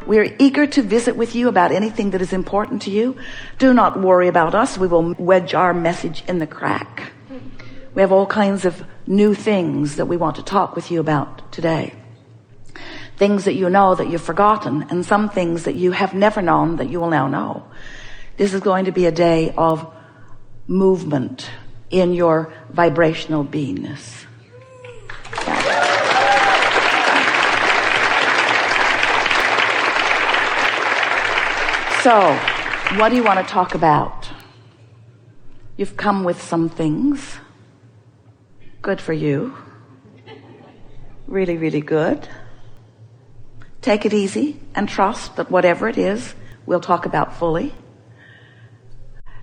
We are eager to visit with you about anything that is important to you. Do not worry about us. We will wedge our message in the crack. We have all kinds of new things that we want to talk with you about today. Things that you know that you've forgotten, and some things that you have never known that you will now know. This is going to be a day of movement in your vibrational beingness. So, what do you want to talk about? You've come with some things. Good for you. Really, really good. Take it easy and trust that whatever it is, we'll talk about fully.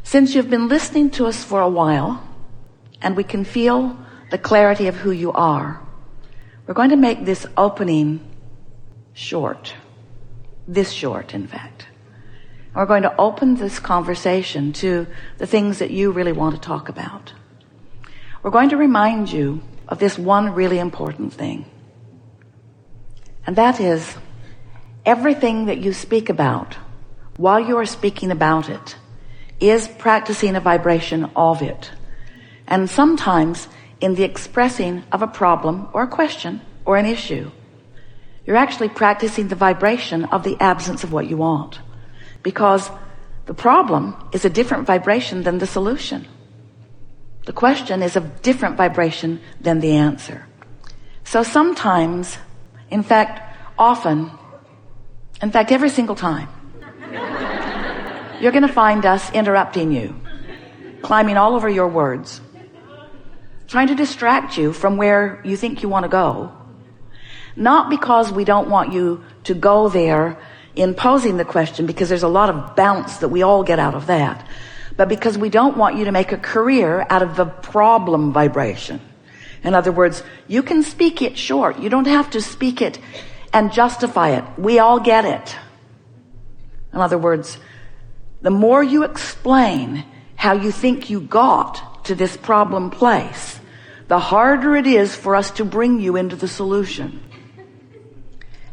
Since you've been listening to us for a while, and we can feel the clarity of who you are, we're going to make this opening short. This short, in fact. We're going to open this conversation to the things that you really want to talk about. We're going to remind you of this one really important thing. And that is, everything that you speak about while you are speaking about it is practicing a vibration of it. And sometimes in the expressing of a problem or a question or an issue, you're actually practicing the vibration of the absence of what you want. Because the problem is a different vibration than the solution. The question is a different vibration than the answer. So sometimes, in fact, often, in fact, every single time, you're going to find us interrupting you, climbing all over your words, trying to distract you from where you think you want to go. Not because we don't want you to go there in posing the question, because there's a lot of bounce that we all get out of that, but because we don't want you to make a career out of the problem vibration. In other words, you can speak it short. You don't have to speak it and justify it. We all get it. In other words, the more you explain how you think you got to this problem place, the harder it is for us to bring you into the solution.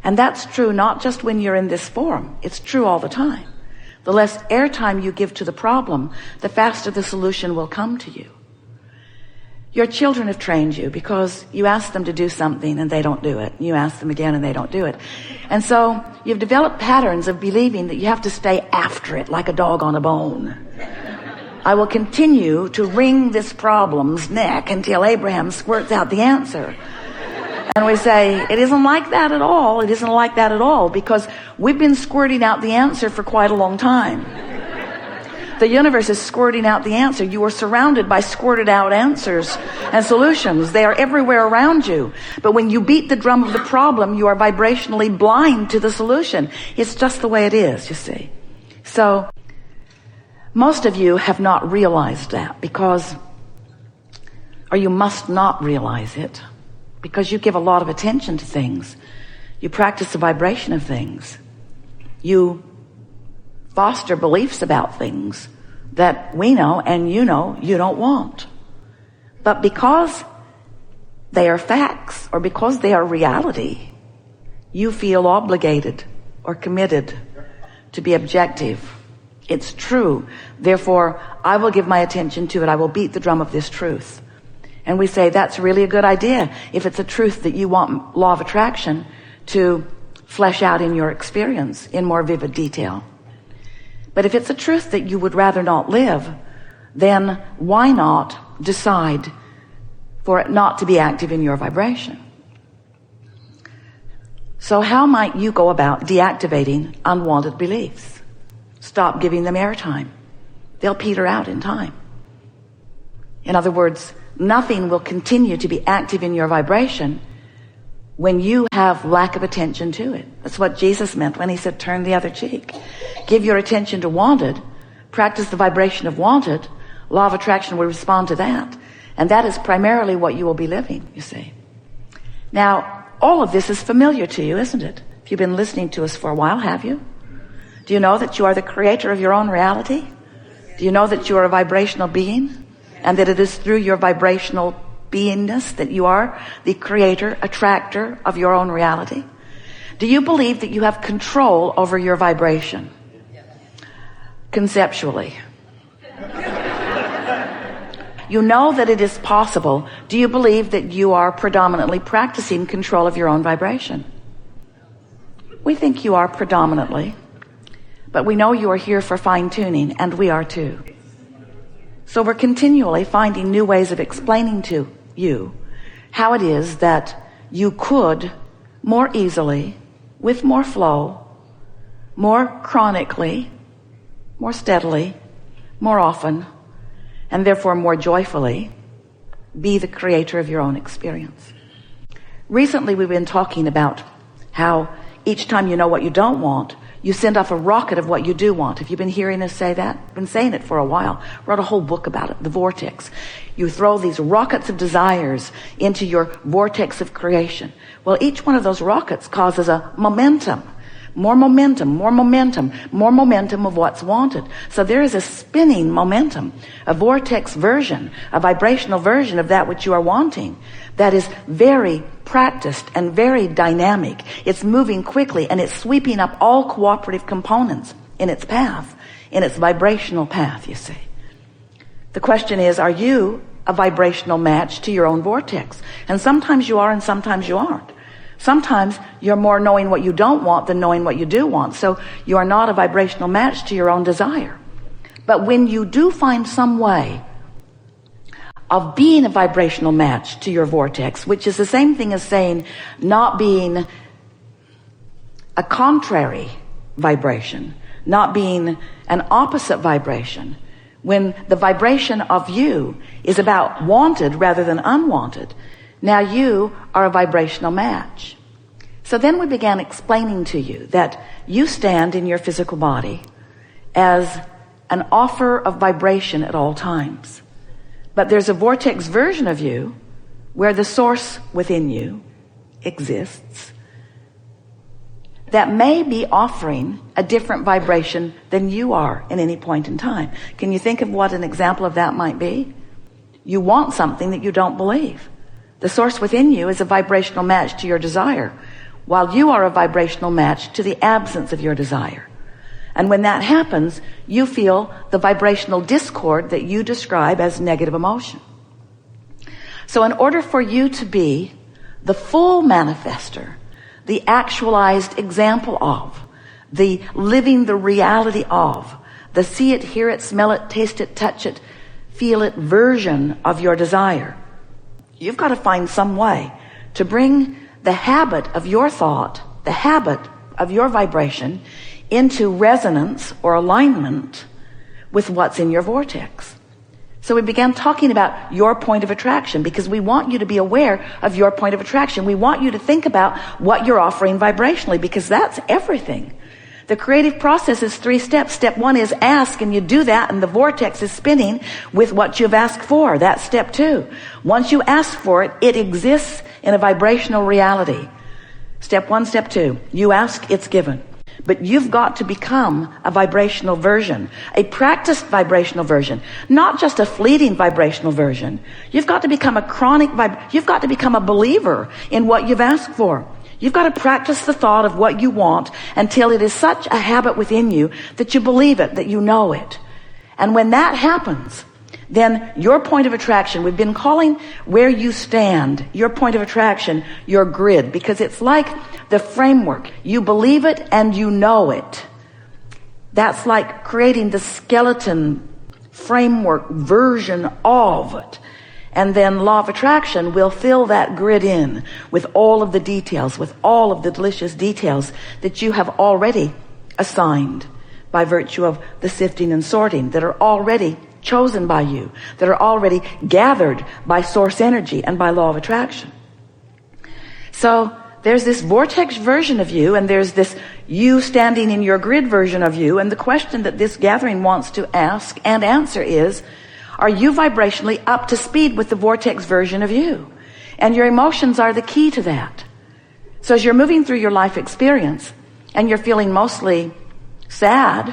And that's true not just when you're in this forum. It's true all the time. The less airtime you give to the problem, the faster the solution will come to you. Your children have trained you because you ask them to do something and they don't do it. You ask them again and they don't do it. And so you've developed patterns of believing that you have to stay after it like a dog on a bone. I will continue to wring this problem's neck until Abraham squirts out the answer. And we say, it isn't like that at all. It isn't like that at all, because we've been squirting out the answer for quite a long time. The universe is squirting out the answer. You are surrounded by squirted out answers and solutions. They are everywhere around you. But when you beat the drum of the problem, you are vibrationally blind to the solution. It's just the way it is, you see. So, most of you have not realized that because, or you must not realize it, because you give a lot of attention to things. You practice the vibration of things. You foster beliefs about things that we know and you know you don't want. But because they are facts or because they are reality, you feel obligated or committed to be objective. It's true. Therefore, I will give my attention to it. I will beat the drum of this truth. And we say that's really a good idea if it's a truth that you want law of attraction to flesh out in your experience in more vivid detail. But if it's a truth that you would rather not live, then why not decide for it not to be active in your vibration? So how might you go about deactivating unwanted beliefs? Stop giving them airtime. They'll peter out in time. In other words, nothing will continue to be active in your vibration when you have lack of attention to it. That's what Jesus meant when he said, turn the other cheek. Give your attention to wanted. Practice the vibration of wanted. Law of attraction will respond to that. And that is primarily what you will be living, you see. Now, all of this is familiar to you, isn't it? If you've been listening to us for a while, have you? Do you know that you are the creator of your own reality? Do you know that you are a vibrational being? And that it is through your vibrational beingness that you are the creator, attractor of your own reality? Do you believe that you have control over your vibration? Conceptually. You know that it is possible. Do you believe that you are predominantly practicing control of your own vibration? We think you are predominantly, but we know you are here for fine-tuning, and we are too. So we're continually finding new ways of explaining to you how it is that you could more easily, with more flow, more chronically, more steadily, more often, and therefore more joyfully, be the creator of your own experience. Recently we've been talking about how each time you know what you don't want, you send off a rocket of what you do want. Have you been hearing us say that? I've been saying it for a while. Wrote a whole book about it, The Vortex. You throw these rockets of desires into your vortex of creation. Well, each one of those rockets causes a momentum. More momentum, more momentum, more momentum of what's wanted. So there is a spinning momentum, a vortex version, a vibrational version of that which you are wanting that is very practiced and very dynamic. It's moving quickly and it's sweeping up all cooperative components in its path, in its vibrational path, you see. The question is, are you a vibrational match to your own vortex? And sometimes you are and sometimes you aren't. Sometimes you're more knowing what you don't want than knowing what you do want. So you are not a vibrational match to your own desire. But when you do find some way of being a vibrational match to your vortex, which is the same thing as saying not being a contrary vibration, not being an opposite vibration, when the vibration of you is about wanted rather than unwanted, now you are a vibrational match. So then we began explaining to you that you stand in your physical body as an offer of vibration at all times. But there's a vortex version of you where the source within you exists that may be offering a different vibration than you are in any point in time. Can you think of what an example of that might be? You want something that you don't believe. The source within you is a vibrational match to your desire, while you are a vibrational match to the absence of your desire. And when that happens, you feel the vibrational discord that you describe as negative emotion. So in order for you to be the full manifester, the actualized example of, the living the reality of, the see it, hear it, smell it, taste it, touch it, feel it version of your desire, you've got to find some way to bring the habit of your thought, the habit of your vibration, into resonance or alignment with what's in your vortex. So we began talking about your point of attraction because we want you to be aware of your point of attraction. We want you to think about what you're offering vibrationally because that's everything. The creative process is 3 steps. Step 1 is ask, and you do that, and the vortex is spinning with what you've asked for. That's step 2. Once you ask for it, it exists in a vibrational reality. Step 1, step 2. You ask, it's given. But you've got to become a vibrational version, a practiced vibrational version, not just a fleeting vibrational version. You've got to become a chronic you've got to become a believer in what you've asked for. You've got to practice the thought of what you want until it is such a habit within you that you believe it, that you know it. And when that happens, then your point of attraction, we've been calling where you stand, your point of attraction, your grid, because it's like the framework. You believe it and you know it. That's like creating the skeleton framework version of it. And then law of attraction will fill that grid in with all of the details, with all of the delicious details that you have already assigned by virtue of the sifting and sorting, that are already chosen by you, that are already gathered by source energy and by law of attraction. So there's this vortex version of you, and there's this you standing in your grid version of you. And the question that this gathering wants to ask and answer is, are you vibrationally up to speed with the vortex version of you? And your emotions are the key to that. So as you're moving through your life experience and you're feeling mostly sad,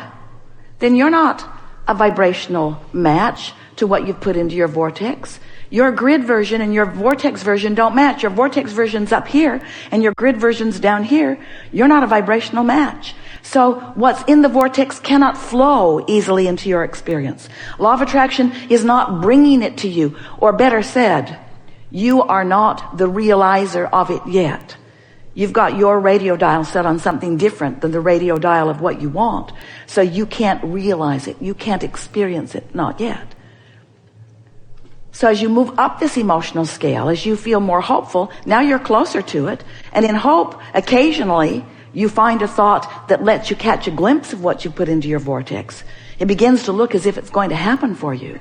then you're not a vibrational match to what you've put into your vortex. Your grid version and your vortex version don't match. Your vortex version's up here and your grid version's down here. You're not a vibrational match. So what's in the vortex cannot flow easily into your experience. Law of attraction is not bringing it to you, or better said, you are not the realizer of it yet. You've got your radio dial set on something different than the radio dial of what you want. So you can't realize it. You can't experience it. Not yet. So as you move up this emotional scale, as you feel more hopeful, now you're closer to it. And in hope, occasionally, you find a thought that lets you catch a glimpse of what you put into your vortex. It begins to look as if it's going to happen for you.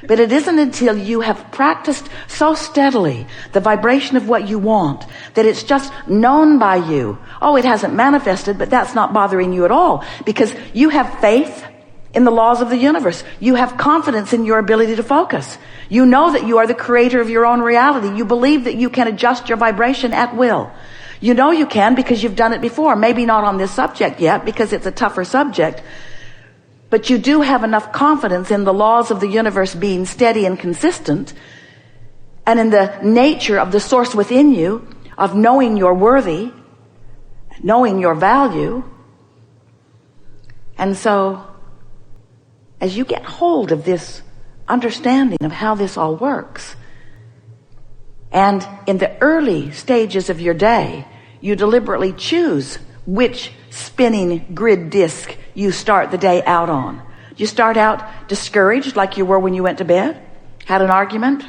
But it isn't until you have practiced so steadily the vibration of what you want that it's just known by you. Oh, it hasn't manifested, but that's not bothering you at all, because you have faith in the laws of the universe. You have confidence in your ability to focus. You know that you are the creator of your own reality. You believe that you can adjust your vibration at will. You know you can because you've done it before. Maybe not on this subject yet because it's a tougher subject. But you do have enough confidence in the laws of the universe being steady and consistent, and in the nature of the source within you of knowing you're worthy, knowing your value. And so, as you get hold of this understanding of how this all works, and in the early stages of your day, you deliberately choose which spinning grid disc you start the day out on. You start out discouraged like you were when you went to bed, had an argument.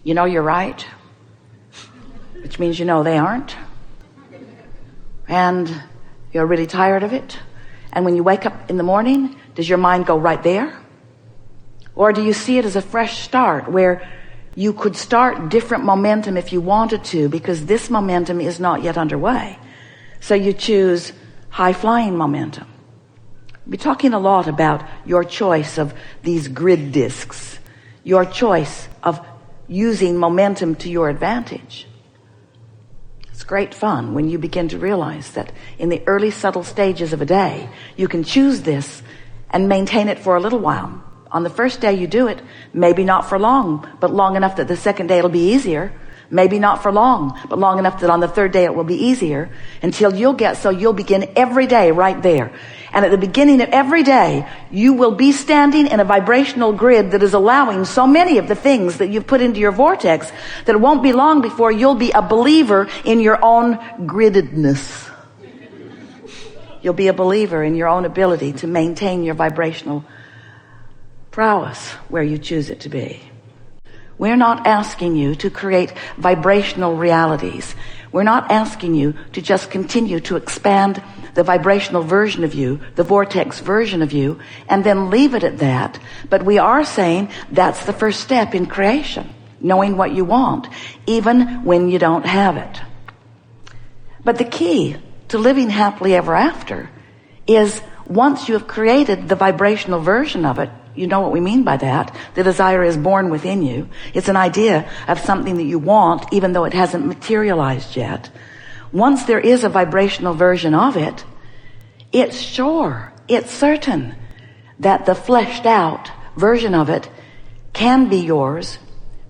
You know you're right, which means you know they aren't. And you're really tired of it. And when you wake up in the morning, does your mind go right there? Or do you see it as a fresh start where you could start different momentum if you wanted to, because this momentum is not yet underway? So you choose high-flying momentum. We'll be talking a lot about your choice of these grid discs, your choice of using momentum to your advantage. It's great fun when you begin to realize that in the early subtle stages of a day, you can choose this and maintain it for a little while. On the first day you do it, maybe not for long, but long enough that the second day it'll be easier. Maybe not for long, but long enough that on the third day it will be easier, until you'll begin every day right there. And at the beginning of every day, you will be standing in a vibrational grid that is allowing so many of the things that you've put into your vortex that it won't be long before you'll be a believer in your own griddedness. You'll be a believer in your own ability to maintain your vibrational prowess where you choose it to be. We're not asking you to create vibrational realities. We're not asking you to just continue to expand the vibrational version of you, the vortex version of you, and then leave it at that. But we are saying that's the first step in creation, knowing what you want, even when you don't have it. But the key to living happily ever after is, once you have created the vibrational version of it, you know what we mean by that. The desire is born within you. It's an idea of something that you want, even though it hasn't materialized yet. Once there is a vibrational version of it, it's sure, it's certain that the fleshed out version of it can be yours,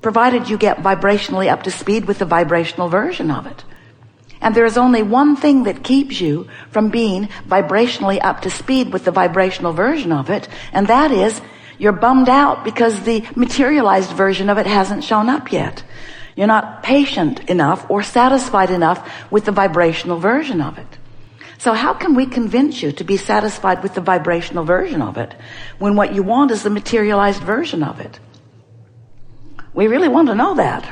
provided you get vibrationally up to speed with the vibrational version of it. And there is only one thing that keeps you from being vibrationally up to speed with the vibrational version of it, and that is, you're bummed out because the materialized version of it hasn't shown up yet. You're not patient enough or satisfied enough with the vibrational version of it. So how can we convince you to be satisfied with the vibrational version of it when what you want is the materialized version of it? We really want to know that.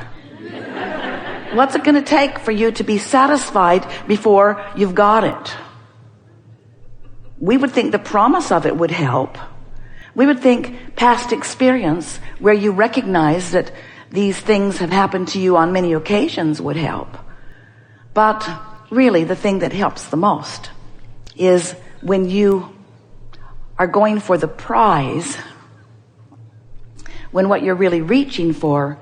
What's it going to take for you to be satisfied before you've got it? We would think the promise of it would help. We would think past experience, where you recognize that these things have happened to you on many occasions, would help. But really, the thing that helps the most is when you are going for the prize, when what you're really reaching for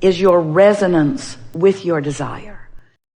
is your resonance with your desire.